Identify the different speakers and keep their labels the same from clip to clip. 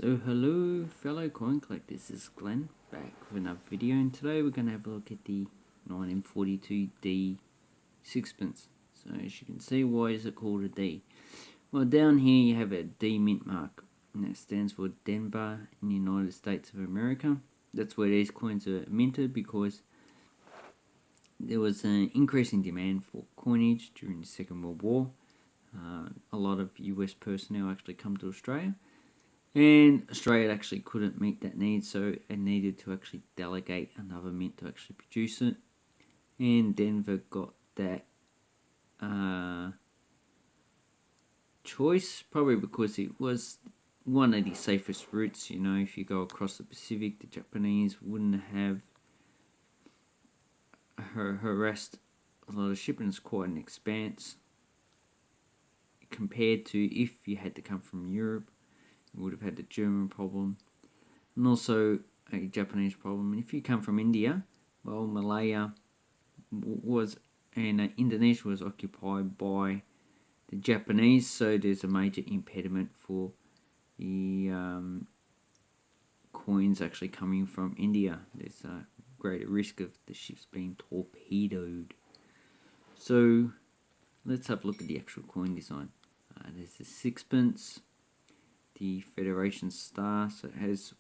Speaker 1: So hello fellow coin collectors, this is Glenn back with another video, and today we're going to have a look at the 1942 D sixpence. So as you can see, why is it called a D? Well, down here you have a D mint mark, and that stands for Denver in the United States of America. That's where these coins are minted because there was an increasing demand for coinage during the Second World War. A lot of US personnel actually come to Australia, and Australia actually couldn't meet that need, so it needed to actually delegate another mint to actually produce it. And Denver got that choice, probably because it was one of the safest routes. You know, if you go across the Pacific, the Japanese wouldn't have harassed a lot of shipping. It's quite an expanse compared to if you had to come from Europe. You would have had the German problem and also a Japanese problem. And if you come from India, well, Malaya was and Indonesia was occupied by the Japanese, so there's a major impediment for the coins actually coming from India. There's a greater risk of the ships being torpedoed. So let's have a look at the actual coin design. There's the sixpence, the Federation star, so it has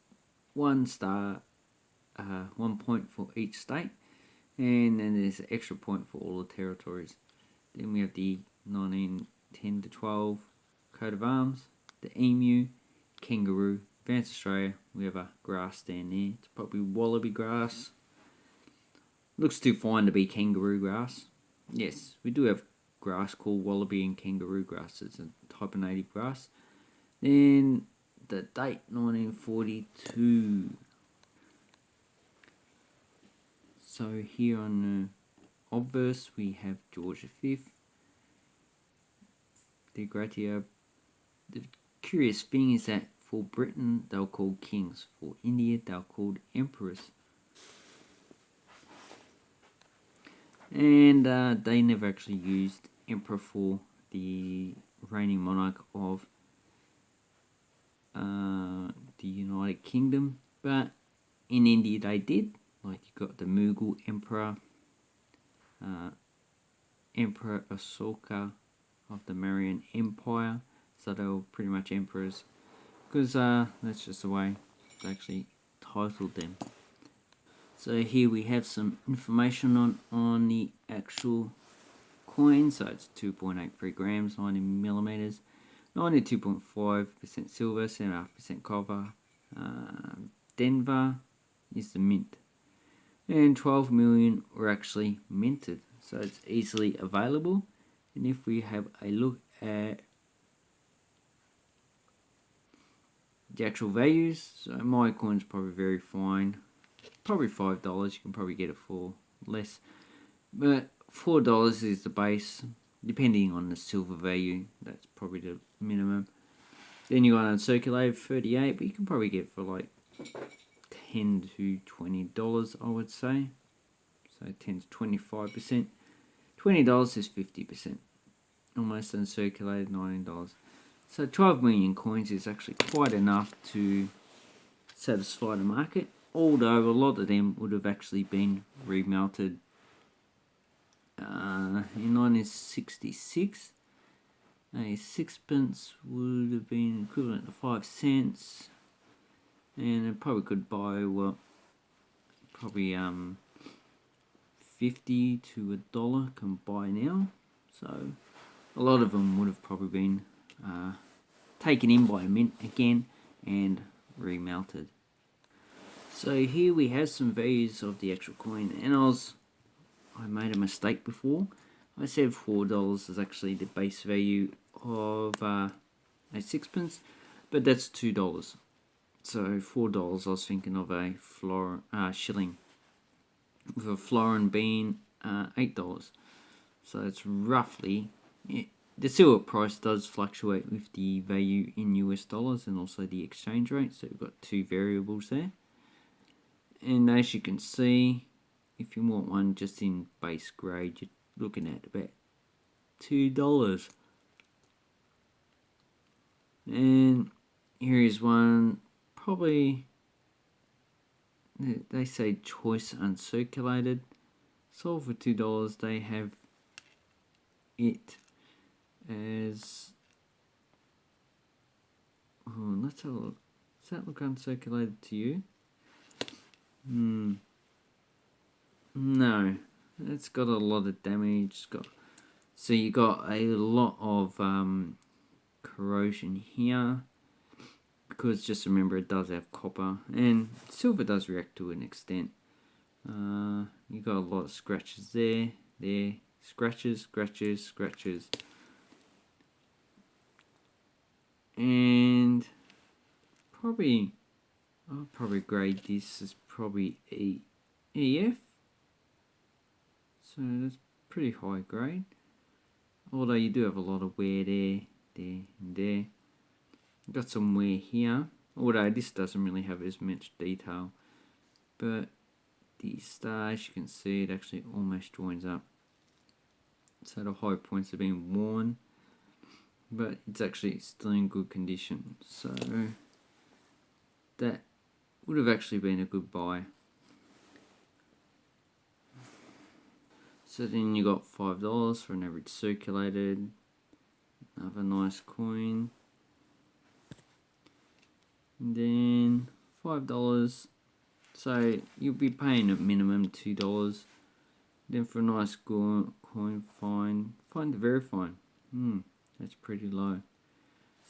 Speaker 1: one star, 1 point for each state, and then there's an extra point for all the territories. Then we have the 1910 to 12 coat of arms, the emu, kangaroo, Advanced Australia. We have a grass down there. It's probably wallaby grass. Looks too fine to be kangaroo grass. Yes, we do have grass called wallaby and kangaroo grass. It's a type of native grass. Then the date 1942. So here on the Obverse we have George V. The curious thing is that for Britain they were called kings, for India they were called emperors, and they never actually used emperor for the reigning monarch of the United Kingdom, but in India they did. Like you got the Mughal emperor, Emperor Ashoka of the Mauryan Empire, so they were pretty much emperors because that's just the way they actually titled them. So here we have some information on the actual coin. So it's 2.83 grams, 90 millimeters, 92.5% silver, 7.5% copper. Denver is the mint, and 12 million were actually minted, so it's easily available. And if we have a look at the actual values, so my coin's probably very fine, probably $5. You can probably get it for less, but $4 is the base, depending on the silver value. That's probably the minimum. Then you got uncirculated 38, but you can probably get it for like $10 to $20, I would say. So 10 to 25%. $20 is 50%. Almost uncirculated, $19. So 12 million coins is actually quite enough to satisfy the market, although a lot of them would have actually been remelted in 1966. A sixpence would have been equivalent to 5 cents, and it probably could buy, well, probably 50 to $1 can buy now. So a lot of them would have probably been taken in by a mint again and remelted. So here we have some values of the actual coin, and I made a mistake before. I said $4 is actually the base value of a sixpence, but that's $2. So $4, I was thinking of a shilling, with a florin being $8. So it's roughly, the silver price does fluctuate with the value in US dollars and also the exchange rate. So we've got two variables there. And as you can see, if you want one just in base grade, you're looking at about $2. And here is one probably, they say choice uncirculated. Sold for $2. They have it as, oh, let's have a look. Does that look uncirculated to you? No, it's got a lot of damage. So you got a lot of corrosion here, because just remember it does have copper, and silver does react to an extent. You got a lot of scratches there, scratches, and probably, I'll probably grade this as probably EF. So that's pretty high grade. Although you do have a lot of wear there, and there. Got some wear here. Although this doesn't really have as much detail. But the stars, you can see it actually almost joins up. So the high points have been worn. But it's actually still in good condition. So that would have actually been a good buy. So then you got $5 for an average circulated. Another nice coin. And then $5. So you'll be paying at minimum $2. Then for a nice coin, find the very fine. That's pretty low.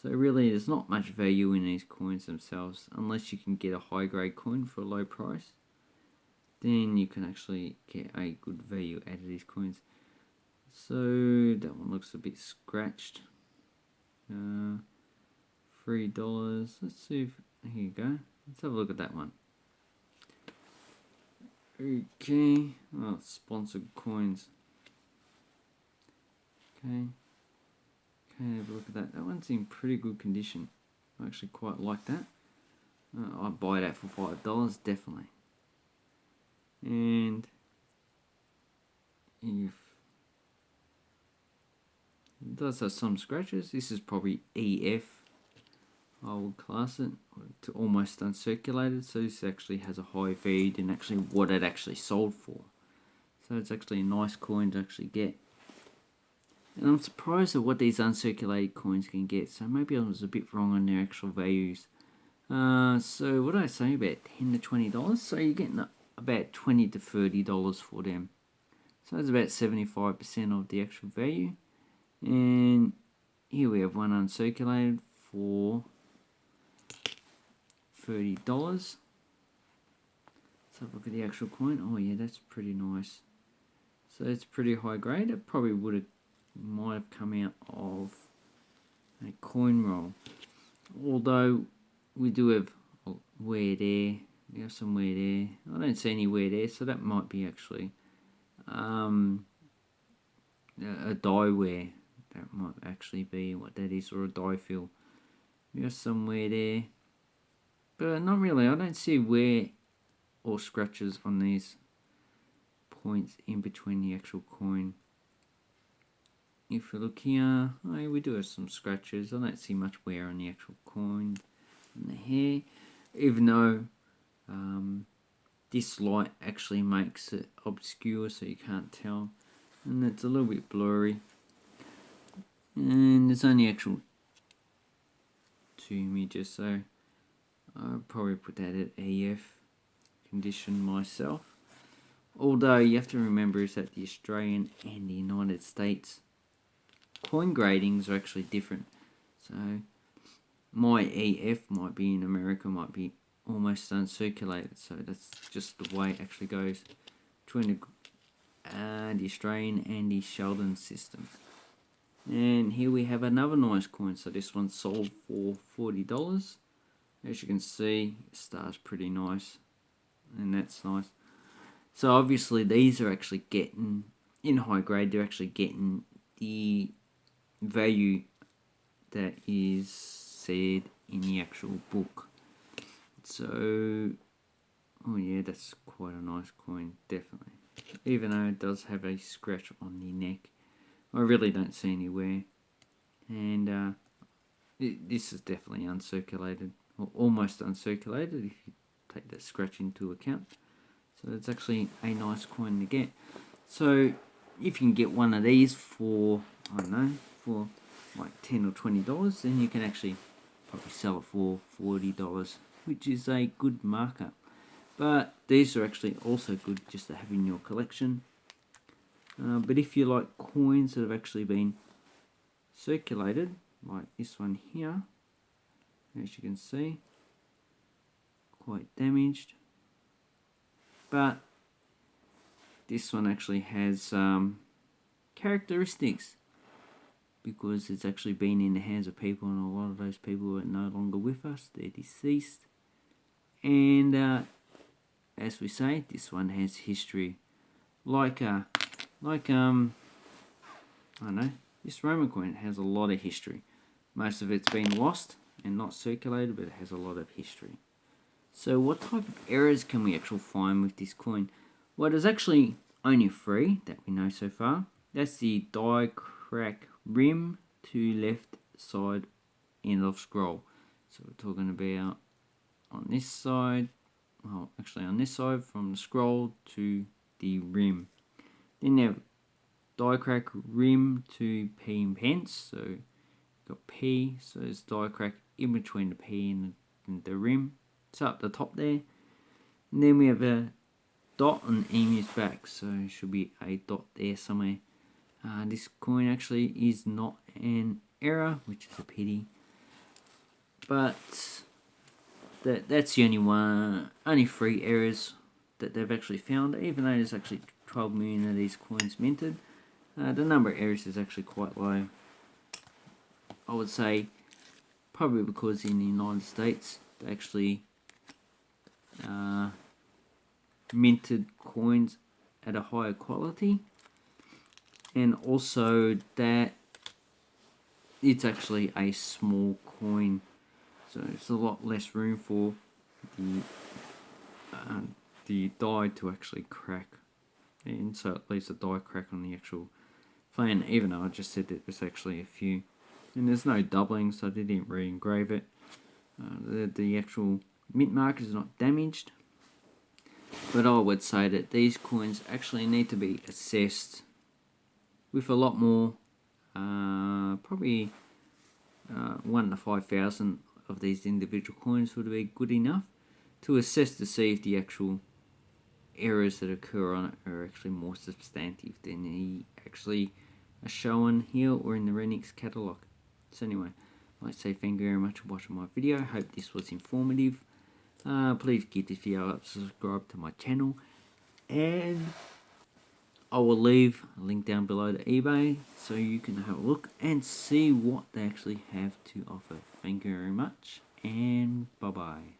Speaker 1: So really there's not much value in these coins themselves, unless you can get a high grade coin for a low price. Then you can actually get a good value out of these coins. So that one looks a bit scratched. $3. Let's see if, here you go. Let's have a look at that one. Okay, oh, sponsored coins. Okay, have a look at that. That one's in pretty good condition. I actually quite like that. I'd buy that for $5, definitely. And if it does have some scratches, this is probably EF. I would class it to almost uncirculated, so this actually has a high value than actually what it actually sold for. So it's actually a nice coin to actually get. And I'm surprised at what these uncirculated coins can get, so maybe I was a bit wrong on their actual values. So what did I say, about $10 to $20? So you're getting about $20 to $30 for them. So that's about 75% of the actual value. And here we have one uncirculated for $30. Let's have a look at the actual coin. Oh yeah, that's pretty nice. So it's pretty high grade. It probably might have come out of a coin roll. Although we do have wear there. We have some wear there. I don't see any wear there, so that might be actually a die wear. That might actually be what that is, or a die fill. We have some wear there, but not really. I don't see wear or scratches on these points in between the actual coin. If you look here, we do have some scratches. I don't see much wear on the actual coin and the hair, even though this light actually makes it obscure so you can't tell, and it's a little bit blurry. And there's only actual 2 images, so I'll probably put that at EF condition myself. Although you have to remember is that the Australian and the United States coin gradings are actually different. So my EF might be in America, might be almost uncirculated. So that's just the way it actually goes between the Australian and the Sheldon system. And here we have another nice coin. So this one sold for $40. As you can see, the star's pretty nice, and that's nice. So obviously these are actually getting, in high grade, they're actually getting the value that is said in the actual book. So, oh yeah, that's quite a nice coin, definitely. Even though it does have a scratch on the neck, I really don't see any wear. And this is definitely uncirculated. or almost uncirculated if you take that scratch into account. So it's actually a nice coin to get. So if you can get one of these for, I don't know, for like $10 or $20, then you can actually probably sell it for $40, which is a good markup. But these are actually also good just to have in your collection. But if you like coins that have actually been circulated, like this one here, as you can see, quite damaged. But this one actually has characteristics, because it's actually been in the hands of people, and a lot of those people are no longer with us, they're deceased. And as we say, this one has history. Like I don't know, this Roman coin has a lot of history. Most of it's been lost and not circulated, but it has a lot of history. So what type of errors can we actually find with this coin? Well, there's actually only 3 that we know so far. That's the die crack rim to left side end of scroll. So we're talking about on this side, well, actually on this side from the scroll to the rim. Then you have die crack rim to P and pence. So you've got P, so there's die crack in between the P and the rim. It's up the top there. And then we have a dot on emu's back, so there should be a dot there somewhere. This coin actually is not an error, which is a pity. But that's the only 3 errors that they've actually found, even though there's actually 12 million of these coins minted. The number of errors is actually quite low. I would say probably because in the United States they actually minted coins at a higher quality, and also that it's actually a small coin, so it's a lot less room for the die to actually crack, and so it leaves a die crack on the actual plan, even though I just said that there's actually a few. And there's no doubling, so they didn't re-engrave it. The actual mint mark is not damaged. But I would say that these coins actually need to be assessed with a lot more, probably 1 to 5,000 of these individual coins would be good enough to assess to see if the actual errors that occur on it are actually more substantive than the actually are shown here or in the Renix catalogue. So anyway, I'd like to say thank you very much for watching my video. Hope this was informative. Please give this video up, subscribe to my channel, and I will leave a link down below to eBay so you can have a look and see what they actually have to offer. Thank you very much, and bye bye.